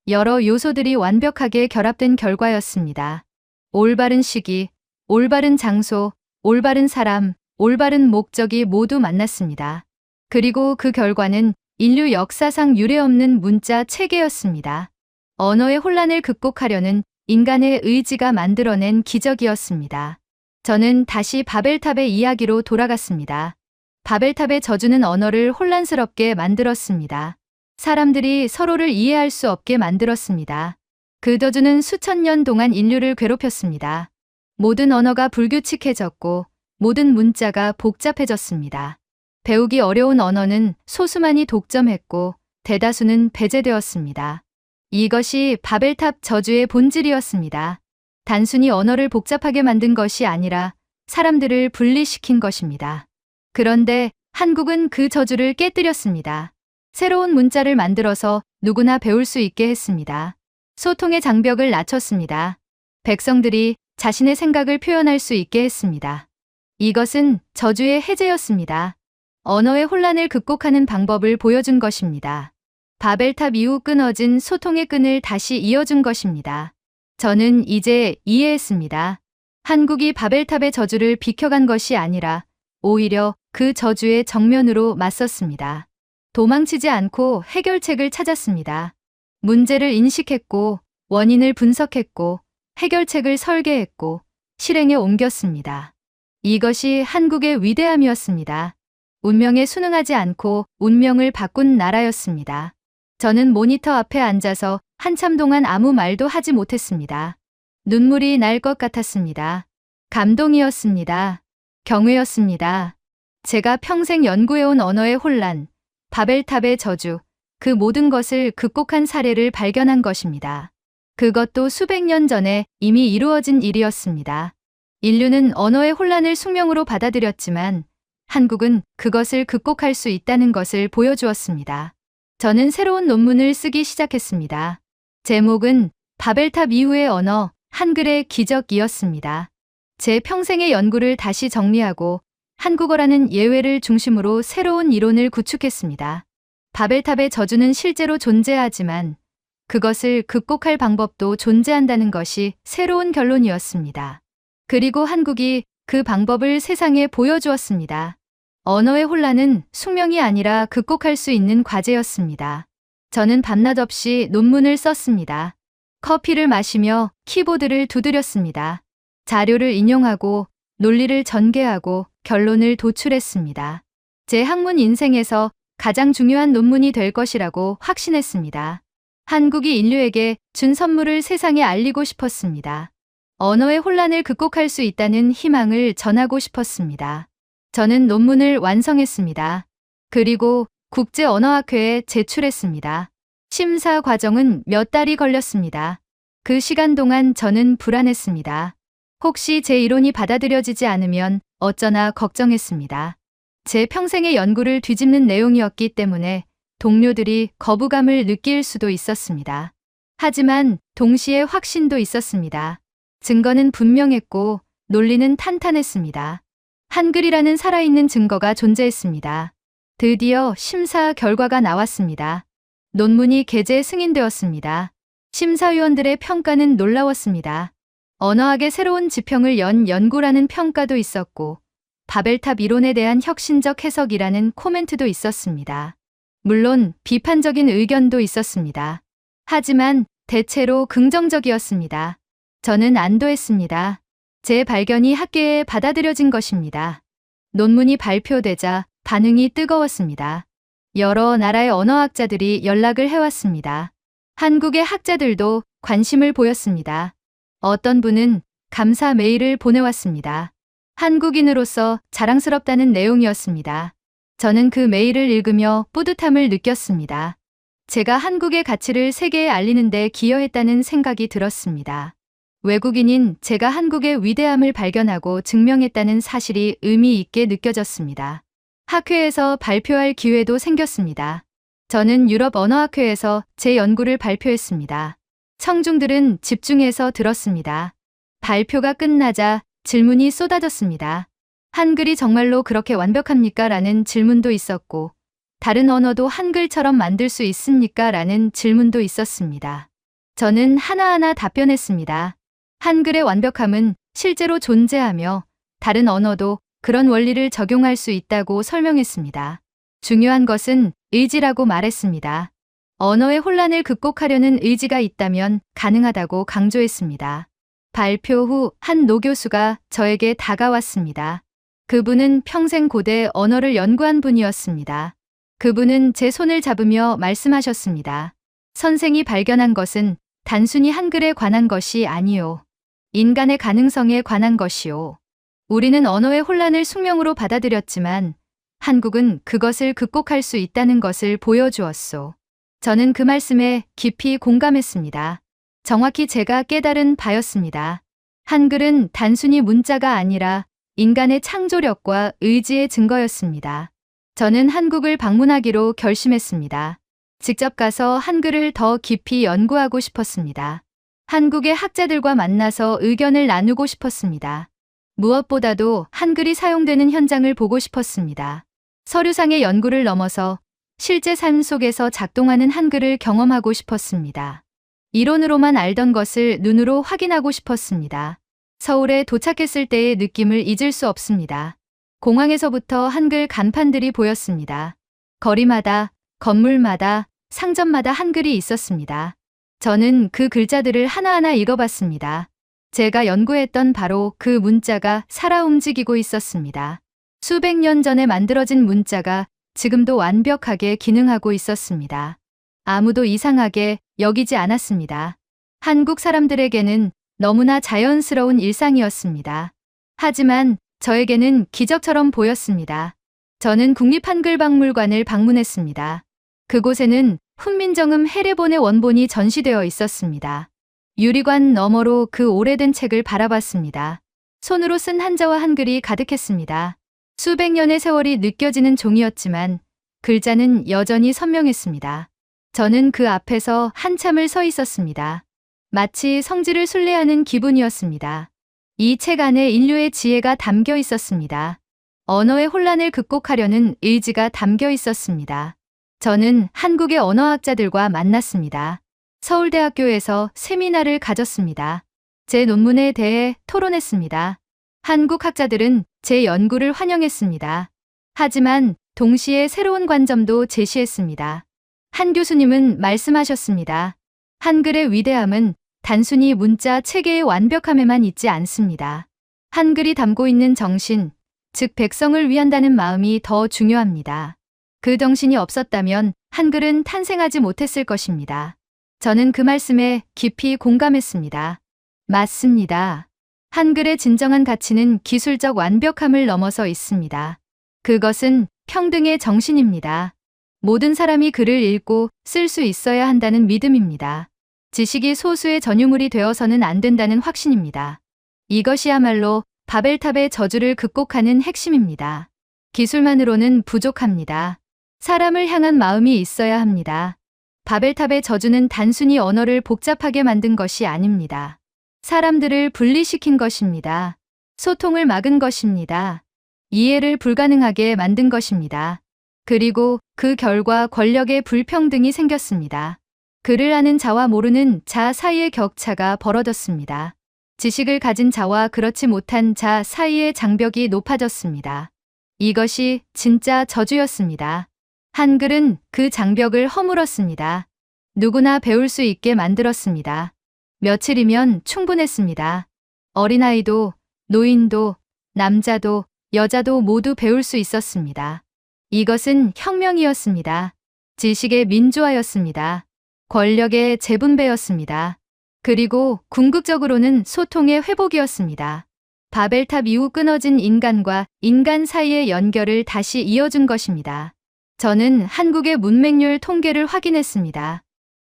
여러 요소들이 완벽하게 결합된 결과였습니다. 올바른 시기, 올바른 장소, 올바른 사람, 올바른 목적이 모두 만났습니다. 그리고 그 결과는 인류 역사상 유례없는 문자 체계였습니다. 언어의 혼란을 극복하려는 인간의 의지가 만들어낸 기적이었습니다. 저는 다시 바벨탑의 이야기로 돌아갔습니다. 바벨탑의 저주는 언어를 혼란스럽게 만들었습니다. 사람들이 서로를 이해할 수 없게 만들었습니다. 그 저주는 수천 년 동안 인류를 괴롭혔습니다. 모든 언어가 불규칙해졌고 모든 문자가 복잡해졌습니다. 배우기 어려운 언어는 소수만이 독점했고 대다수는 배제되었습니다. 이것이 바벨탑 저주의 본질이었습니다. 단순히 언어를 복잡하게 만든 것이 아니라 사람들을 분리시킨 것입니다. 그런데 한국은 그 저주를 깨뜨렸습니다. 새로운 문자를 만들어서 누구나 배울 수 있게 했습니다. 소통의 장벽을 낮췄습니다. 백성들이 자신의 생각을 표현할 수 있게 했습니다. 이것은 저주의 해제였습니다. 언어의 혼란을 극복하는 방법을 보여준 것입니다. 바벨탑 이후 끊어진 소통의 끈을 다시 이어준 것입니다. 저는 이제 이해했습니다. 한국이 바벨탑의 저주를 비켜간 것이 아니라 오히려 그 저주에 정면으로 맞섰습니다. 도망치지 않고 해결책을 찾았습니다. 문제를 인식했고, 원인을 분석했고, 해결책을 설계했고, 실행에 옮겼습니다. 이것이 한국의 위대함이었습니다. 운명에 순응하지 않고 운명을 바꾼 나라였습니다. 저는 모니터 앞에 앉아서 한참 동안 아무 말도 하지 못했습니다. 눈물이 날 것 같았습니다. 감동이었습니다. 경외였습니다. 제가 평생 연구해온 언어의 혼란, 바벨탑의 저주, 그 모든 것을 극복한 사례를 발견한 것입니다. 그것도 수백 년 전에 이미 이루어진 일이었습니다. 인류는 언어의 혼란을 숙명으로 받아들였지만 한국은 그것을 극복할 수 있다는 것을 보여주었습니다. 저는 새로운 논문을 쓰기 시작했습니다. 제목은 바벨탑 이후의 언어, 한글의 기적이었습니다. 제 평생의 연구를 다시 정리하고 한국어라는 예외를 중심으로 새로운 이론을 구축했습니다. 바벨탑의 저주는 실제로 존재하지만 그것을 극복할 방법도 존재한다는 것이 새로운 결론이었습니다. 그리고 한국이 그 방법을 세상에 보여주었습니다. 언어의 혼란은 숙명이 아니라 극복할 수 있는 과제였습니다. 저는 밤낮 없이 논문을 썼습니다. 커피를 마시며 키보드를 두드렸습니다. 자료를 인용하고 논리를 전개하고 결론을 도출했습니다. 제 학문 인생에서 가장 중요한 논문이 될 것이라고 확신했습니다. 한국이 인류에게 준 선물을 세상에 알리고 싶었습니다. 언어의 혼란을 극복할 수 있다는 희망을 전하고 싶었습니다. 저는 논문을 완성했습니다. 그리고 국제언어학회에 제출했습니다. 심사 과정은 몇 달이 걸렸습니다. 그 시간 동안 저는 불안했습니다. 혹시 제 이론이 받아들여지지 않으면 어쩌나 걱정했습니다. 제 평생의 연구를 뒤집는 내용이었기 때문에 동료들이 거부감을 느낄 수도 있었습니다. 하지만 동시에 확신도 있었습니다. 증거는 분명했고 논리는 탄탄했습니다. 한글이라는 살아있는 증거가 존재했습니다. 드디어 심사 결과가 나왔습니다. 논문이 게재 승인되었습니다. 심사위원들의 평가는 놀라웠습니다. 언어학의 새로운 지평을 연 연구라는 평가도 있었고 바벨탑 이론에 대한 혁신적 해석이라는 코멘트도 있었습니다. 물론 비판적인 의견도 있었습니다. 하지만 대체로 긍정적이었습니다. 저는 안도했습니다. 제 발견이 학계에 받아들여진 것입니다. 논문이 발표되자 반응이 뜨거웠습니다. 여러 나라의 언어학자들이 연락을 해왔습니다. 한국의 학자들도 관심을 보였습니다. 어떤 분은 감사 메일을 보내왔습니다. 한국인으로서 자랑스럽다는 내용이었습니다. 저는 그 메일을 읽으며 뿌듯함을 느꼈습니다. 제가 한국의 가치를 세계에 알리는 데 기여했다는 생각이 들었습니다. 외국인인 제가 한국의 위대함을 발견하고 증명했다는 사실이 의미 있게 느껴졌습니다. 학회에서 발표할 기회도 생겼습니다. 저는 유럽 언어학회에서 제 연구를 발표했습니다. 청중들은 집중해서 들었습니다. 발표가 끝나자 질문이 쏟아졌습니다. 한글이 정말로 그렇게 완벽합니까? 라는 질문도 있었고, 다른 언어도 한글처럼 만들 수 있습니까? 라는 질문도 있었습니다. 저는 하나하나 답변했습니다. 한글의 완벽함은 실제로 존재하며 다른 언어도 그런 원리를 적용할 수 있다고 설명했습니다. 중요한 것은 의지라고 말했습니다. 언어의 혼란을 극복하려는 의지가 있다면 가능하다고 강조했습니다. 발표 후 한 노교수가 저에게 다가왔습니다. 그분은 평생 고대 언어를 연구한 분이었습니다. 그분은 제 손을 잡으며 말씀하셨습니다. 선생이 발견한 것은 단순히 한글에 관한 것이 아니요. 인간의 가능성에 관한 것이요. 우리는 언어의 혼란을 숙명으로 받아들였지만 한국은 그것을 극복할 수 있다는 것을 보여주었소. 저는 그 말씀에 깊이 공감했습니다. 정확히 제가 깨달은 바였습니다. 한글은 단순히 문자가 아니라 인간의 창조력과 의지의 증거였습니다. 저는 한국을 방문하기로 결심했습니다. 직접 가서 한글을 더 깊이 연구하고 싶었습니다. 한국의 학자들과 만나서 의견을 나누고 싶었습니다. 무엇보다도 한글이 사용되는 현장을 보고 싶었습니다. 서류상의 연구를 넘어서 실제 삶 속에서 작동하는 한글을 경험하고 싶었습니다. 이론으로만 알던 것을 눈으로 확인하고 싶었습니다. 서울에 도착했을 때의 느낌을 잊을 수 없습니다. 공항에서부터 한글 간판들이 보였습니다. 거리마다, 건물마다, 상점마다 한글이 있었습니다. 저는 그 글자들을 하나하나 읽어봤습니다. 제가 연구했던 바로 그 문자가 살아 움직이고 있었습니다. 수백 년 전에 만들어진 문자가 지금도 완벽하게 기능하고 있었습니다. 아무도 이상하게 여기지 않았습니다. 한국 사람들에게는 너무나 자연스러운 일상이었습니다. 하지만 저에게는 기적처럼 보였습니다. 저는 국립한글박물관을 방문했습니다. 그곳에는 훈민정음 해례본의 원본이 전시되어 있었습니다. 유리관 너머로 그 오래된 책을 바라봤습니다. 손으로 쓴 한자와 한글이 가득했습니다. 수백 년의 세월이 느껴지는 종이었지만 글자는 여전히 선명했습니다. 저는 그 앞에서 한참을 서 있었습니다. 마치 성지를 순례하는 기분이었습니다. 이 책 안에 인류의 지혜가 담겨 있었습니다. 언어의 혼란을 극복하려는 의지가 담겨 있었습니다. 저는 한국의 언어학자들과 만났습니다. 서울대학교에서 세미나를 가졌습니다. 제 논문에 대해 토론했습니다. 한국 학자들은 제 연구를 환영했습니다. 하지만 동시에 새로운 관점도 제시했습니다. 한 교수님은 말씀하셨습니다. 한글의 위대함은 단순히 문자 체계의 완벽함에만 있지 않습니다. 한글이 담고 있는 정신, 즉 백성을 위한다는 마음이 더 중요합니다. 그 정신이 없었다면 한글은 탄생하지 못했을 것입니다. 저는 그 말씀에 깊이 공감했습니다. 맞습니다. 한글의 진정한 가치는 기술적 완벽함을 넘어서 있습니다. 그것은 평등의 정신입니다. 모든 사람이 글을 읽고 쓸 수 있어야 한다는 믿음입니다. 지식이 소수의 전유물이 되어서는 안 된다는 확신입니다. 이것이야말로 바벨탑의 저주를 극복하는 핵심입니다. 기술만으로는 부족합니다. 사람을 향한 마음이 있어야 합니다. 바벨탑의 저주는 단순히 언어를 복잡하게 만든 것이 아닙니다. 사람들을 분리시킨 것입니다. 소통을 막은 것입니다. 이해를 불가능하게 만든 것입니다. 그리고 그 결과 권력의 불평등이 생겼습니다. 글을 아는 자와 모르는 자 사이의 격차가 벌어졌습니다. 지식을 가진 자와 그렇지 못한 자 사이의 장벽이 높아졌습니다. 이것이 진짜 저주였습니다. 한글은 그 장벽을 허물었습니다. 누구나 배울 수 있게 만들었습니다. 며칠이면 충분했습니다. 어린아이도, 노인도, 남자도, 여자도 모두 배울 수 있었습니다. 이것은 혁명이었습니다. 지식의 민주화였습니다. 권력의 재분배였습니다. 그리고 궁극적으로는 소통의 회복이었습니다. 바벨탑 이후 끊어진 인간과 인간 사이의 연결을 다시 이어준 것입니다. 저는 한국의 문맹률 통계를 확인했습니다.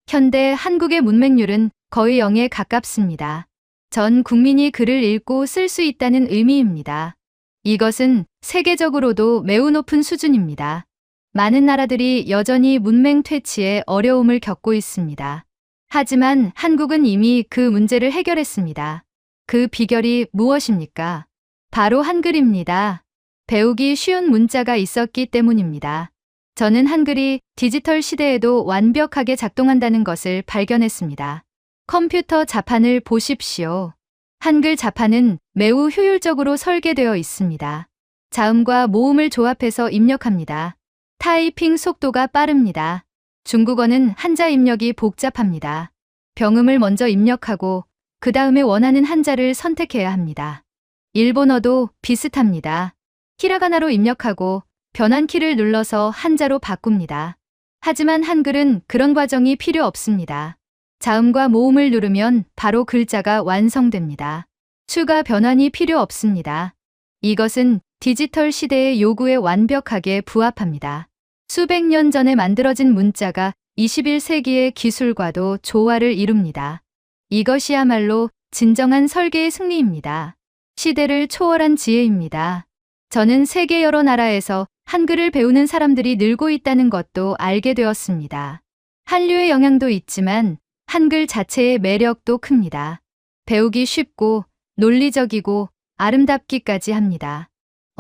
현대 한국의 문맹률은 거의 0에 가깝습니다. 전 국민이 글을 읽고 쓸 수 있다는 의미입니다. 이것은 세계적으로도 매우 높은 수준입니다. 많은 나라들이 여전히 문맹 퇴치에 어려움을 겪고 있습니다. 하지만 한국은 이미 그 문제를 해결했습니다. 그 비결이 무엇입니까? 바로 한글입니다. 배우기 쉬운 문자가 있었기 때문입니다. 저는 한글이 디지털 시대에도 완벽하게 작동한다는 것을 발견했습니다. 컴퓨터 자판을 보십시오. 한글 자판은 매우 효율적으로 설계되어 있습니다. 자음과 모음을 조합해서 입력합니다. 타이핑 속도가 빠릅니다. 중국어는 한자 입력이 복잡합니다. 병음을 먼저 입력하고 그 다음에 원하는 한자를 선택해야 합니다. 일본어도 비슷합니다. 히라가나로 입력하고 변환 키를 눌러서 한자로 바꿉니다. 하지만 한글은 그런 과정이 필요 없습니다. 자음과 모음을 누르면 바로 글자가 완성됩니다. 추가 변환이 필요 없습니다. 이것은 디지털 시대의 요구에 완벽하게 부합합니다. 수백 년 전에 만들어진 문자가 21세기의 기술과도 조화를 이룹니다. 이것이야말로 진정한 설계의 승리입니다. 시대를 초월한 지혜입니다. 저는 세계 여러 나라에서 한글을 배우는 사람들이 늘고 있다는 것도 알게 되었습니다. 한류의 영향도 있지만 한글 자체의 매력도 큽니다. 배우기 쉽고 논리적이고 아름답기까지 합니다.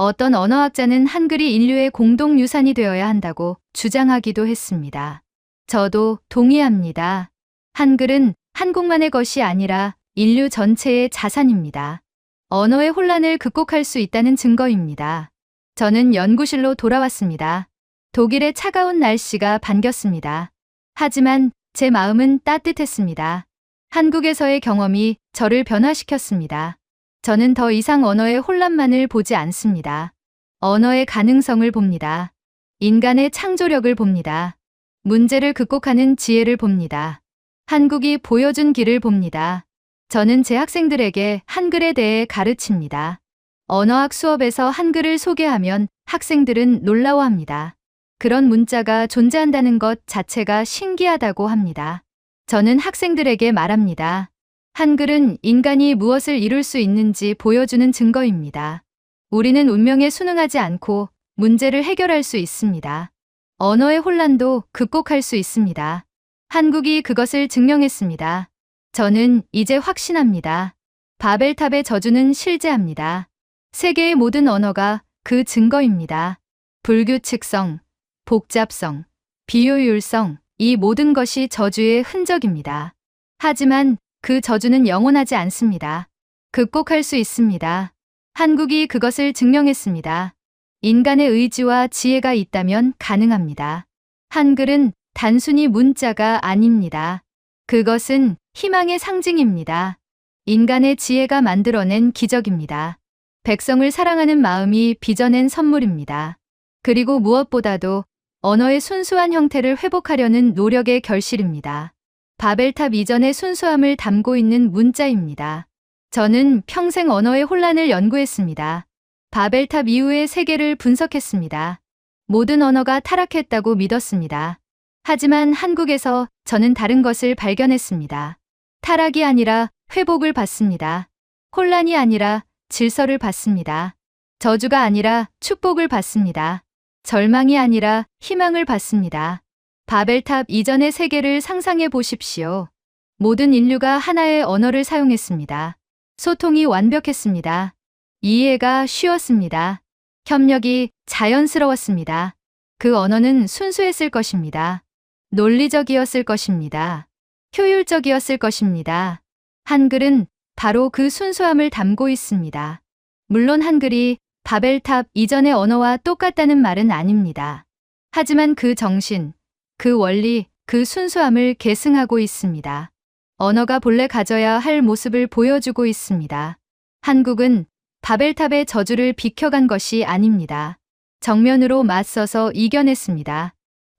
어떤 언어학자는 한글이 인류의 공동유산이 되어야 한다고 주장하기도 했습니다. 저도 동의합니다. 한글은 한국만의 것이 아니라 인류 전체의 자산입니다. 언어의 혼란을 극복할 수 있다는 증거입니다. 저는 연구실로 돌아왔습니다. 독일의 차가운 날씨가 반겼습니다. 하지만 제 마음은 따뜻했습니다. 한국에서의 경험이 저를 변화시켰습니다. 저는 더 이상 언어의 혼란만을 보지 않습니다. 언어의 가능성을 봅니다. 인간의 창조력을 봅니다. 문제를 극복하는 지혜를 봅니다. 한국이 보여준 길을 봅니다. 저는 제 학생들에게 한글에 대해 가르칩니다. 언어학 수업에서 한글을 소개하면 학생들은 놀라워합니다. 그런 문자가 존재한다는 것 자체가 신기하다고 합니다. 저는 학생들에게 말합니다. 한글은 인간이 무엇을 이룰 수 있는지 보여주는 증거입니다. 우리는 운명에 순응하지 않고 문제를 해결할 수 있습니다. 언어의 혼란도 극복할 수 있습니다. 한국이 그것을 증명했습니다. 저는 이제 확신합니다. 바벨탑의 저주는 실제합니다. 세계의 모든 언어가 그 증거입니다. 불규칙성, 복잡성, 비효율성, 이 모든 것이 저주의 흔적입니다. 하지만 그 저주는 영원하지 않습니다. 극복할 수 있습니다. 한국이 그것을 증명했습니다. 인간의 의지와 지혜가 있다면 가능합니다. 한글은 단순히 문자가 아닙니다. 그것은 희망의 상징입니다. 인간의 지혜가 만들어낸 기적입니다. 백성을 사랑하는 마음이 빚어낸 선물입니다. 그리고 무엇보다도 언어의 순수한 형태를 회복하려는 노력의 결실입니다. 바벨탑 이전의 순수함을 담고 있는 문자입니다. 저는 평생 언어의 혼란을 연구했습니다. 바벨탑 이후의 세계를 분석했습니다. 모든 언어가 타락했다고 믿었습니다. 하지만 한국에서 저는 다른 것을 발견했습니다. 타락이 아니라 회복을 받습니다. 혼란이 아니라 질서를 받습니다. 저주가 아니라 축복을 받습니다. 절망이 아니라 희망을 받습니다. 바벨탑 이전의 세계를 상상해 보십시오. 모든 인류가 하나의 언어를 사용했습니다. 소통이 완벽했습니다. 이해가 쉬웠습니다. 협력이 자연스러웠습니다. 그 언어는 순수했을 것입니다. 논리적이었을 것입니다. 효율적이었을 것입니다. 한글은 바로 그 순수함을 담고 있습니다. 물론 한글이 바벨탑 이전의 언어와 똑같다는 말은 아닙니다. 하지만 그 정신, 그 원리, 그 순수함을 계승하고 있습니다. 언어가 본래 가져야 할 모습을 보여주고 있습니다. 한국은 바벨탑의 저주를 비켜간 것이 아닙니다. 정면으로 맞서서 이겨냈습니다.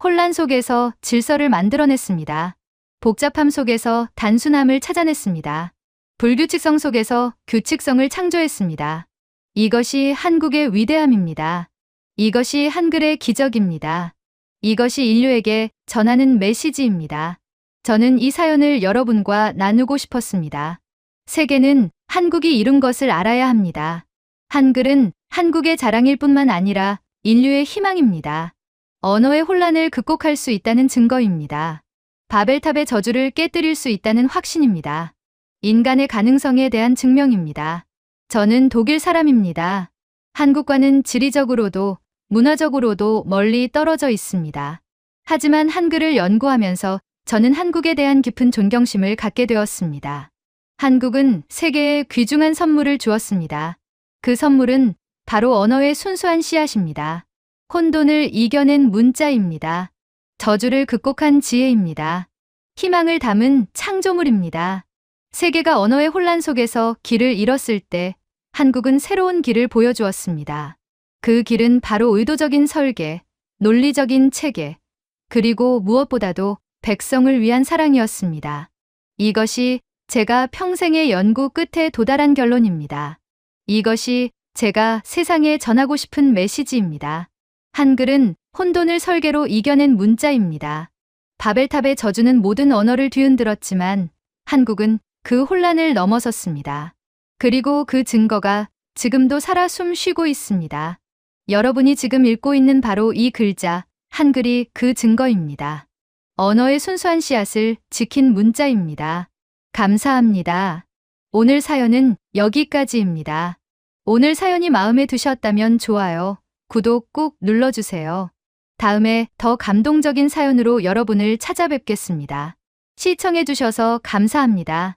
혼란 속에서 질서를 만들어냈습니다. 복잡함 속에서 단순함을 찾아냈습니다. 불규칙성 속에서 규칙성을 창조했습니다. 이것이 한국의 위대함입니다. 이것이 한글의 기적입니다. 이것이 인류에게 전하는 메시지입니다. 저는 이 사연을 여러분과 나누고 싶었습니다. 세계는 한국이 이룬 것을 알아야 합니다. 한글은 한국의 자랑일 뿐만 아니라 인류의 희망입니다. 언어의 혼란을 극복할 수 있다는 증거입니다. 바벨탑의 저주를 깨뜨릴 수 있다는 확신입니다. 인간의 가능성에 대한 증명입니다. 저는 독일 사람입니다. 한국과는 지리적으로도 문화적으로도 멀리 떨어져 있습니다. 하지만 한글을 연구하면서 저는 한국에 대한 깊은 존경심을 갖게 되었습니다. 한국은 세계에 귀중한 선물을 주었습니다. 그 선물은 바로 언어의 순수한 씨앗입니다. 혼돈을 이겨낸 문자입니다. 저주를 극복한 지혜입니다. 희망을 담은 창조물입니다. 세계가 언어의 혼란 속에서 길을 잃었을 때 한국은 새로운 길을 보여주었습니다. 그 길은 바로 의도적인 설계, 논리적인 체계, 그리고 무엇보다도 백성을 위한 사랑이었습니다. 이것이 제가 평생의 연구 끝에 도달한 결론입니다. 이것이 제가 세상에 전하고 싶은 메시지입니다. 한글은 혼돈을 설계로 이겨낸 문자입니다. 바벨탑의 저주는 모든 언어를 뒤흔들었지만 한국은 그 혼란을 넘어섰습니다. 그리고 그 증거가 지금도 살아 숨 쉬고 있습니다. 여러분이 지금 읽고 있는 바로 이 글자, 한글이 그 증거입니다. 언어의 순수한 씨앗을 지킨 문자입니다. 감사합니다. 오늘 사연은 여기까지입니다. 오늘 사연이 마음에 드셨다면 좋아요, 구독 꾹 눌러주세요. 다음에 더 감동적인 사연으로 여러분을 찾아뵙겠습니다. 시청해주셔서 감사합니다.